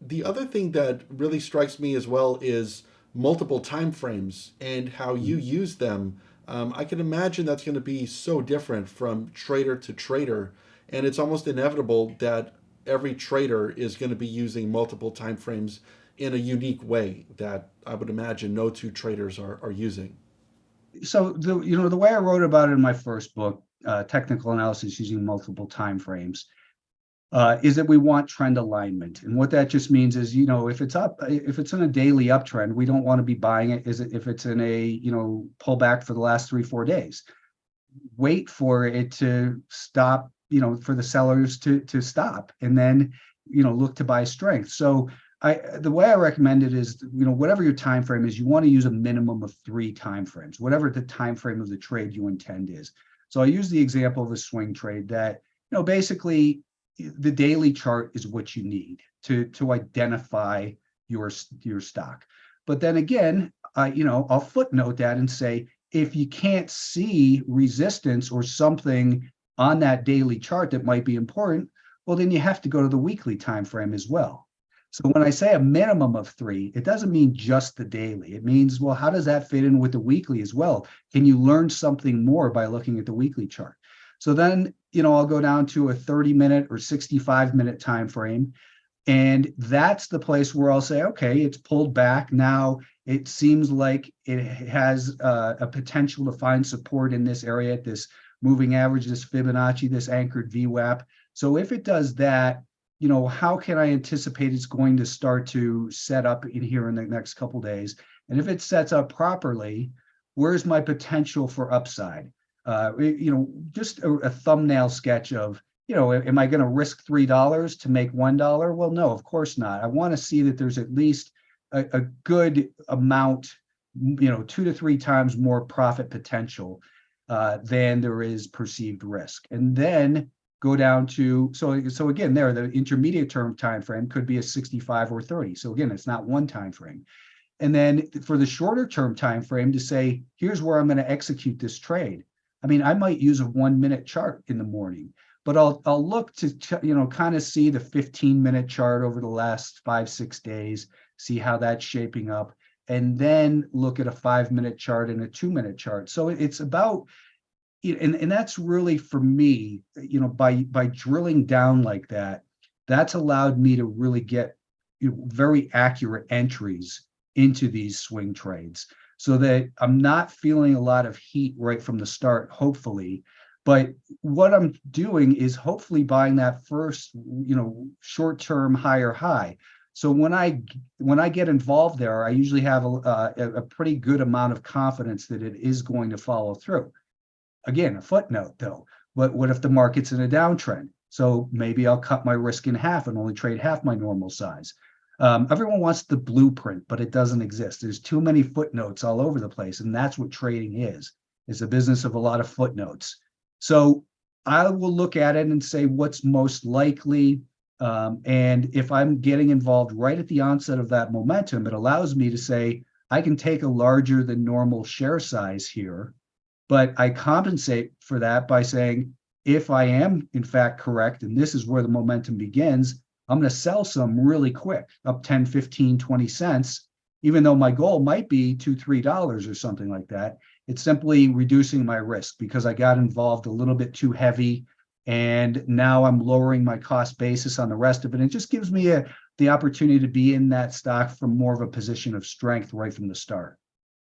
The other thing that really strikes me as well is multiple time frames and how you Mhm. use them. I can imagine that's going to be so different from trader to trader, and it's almost inevitable that every trader is going to be using multiple time frames in a unique way that I would imagine no two traders are using. So the way I wrote about it in my first book, technical analysis using multiple time frames, is that we want trend alignment. And what that just means is, if it's up, if it's in a daily uptrend, we don't want to be buying it. Is it if it's in a pullback for the last 3, 4 days? Wait for it to stop, for the sellers to stop, and then look to buy strength. So the way I recommend it is, whatever your time frame is, you want to use a minimum of 3 time frames, whatever the time frame of the trade you intend is. So I use the example of a swing trade that, basically the daily chart is what you need to identify your stock. But then again, I'll footnote that and say, if you can't see resistance or something on that daily chart that might be important, well, then you have to go to the weekly time frame as well. So when I say a minimum of 3, it doesn't mean just the daily. It means, well, how does that fit in with the weekly as well? Can you learn something more by looking at the weekly chart? So then, I'll go down to a 30-minute or 65-minute time frame. And that's the place where I'll say, okay, it's pulled back. Now it seems like it has a potential to find support in this area at this moving average, this Fibonacci, this anchored VWAP. So if it does that, how can I anticipate it's going to start to set up in here in the next couple of days? And if it sets up properly, where's my potential for upside? Just a thumbnail sketch of, am I going to risk $3 to make $1? Well, no, of course not. I want to see that there's at least a good amount, 2 to 3 times more profit potential than there is perceived risk. And then go down to, so again, there, the intermediate term time frame could be a 65 or 30. So again, it's not one time frame. And then for the shorter term time frame to say, here's where I'm going to execute this trade. I mean, I might use a 1 minute chart in the morning, but I'll look to kind of see the 15-minute chart over the last 5, 6 days, see how that's shaping up, and then look at a 5 minute chart and a 2 minute chart. So it's about, and that's really for me, by drilling down like that, that's allowed me to really get very accurate entries into these swing trades, so that I'm not feeling a lot of heat right from the start, hopefully. But what I'm doing is hopefully buying that first, short-term higher high. So when I get involved there, I usually have a pretty good amount of confidence that it is going to follow through. Again, a footnote though, what if the market's in a downtrend? So maybe I'll cut my risk in half and only trade half my normal size. Everyone wants the blueprint, but it doesn't exist. There's too many footnotes all over the place, and that's what trading is. It's a business of a lot of footnotes. So I will look at it and say what's most likely. And if I'm getting involved right at the onset of that momentum, it allows me to say, I can take a larger than normal share size here, but I compensate for that by saying, if I am in fact correct, and this is where the momentum begins, I'm going to sell some really quick, up 10, 15, 20 cents, even though my goal might be $2, $3 or something like that. It's simply reducing my risk because I got involved a little bit too heavy. And now I'm lowering my cost basis on the rest of it. It just gives me the opportunity to be in that stock from more of a position of strength right from the start.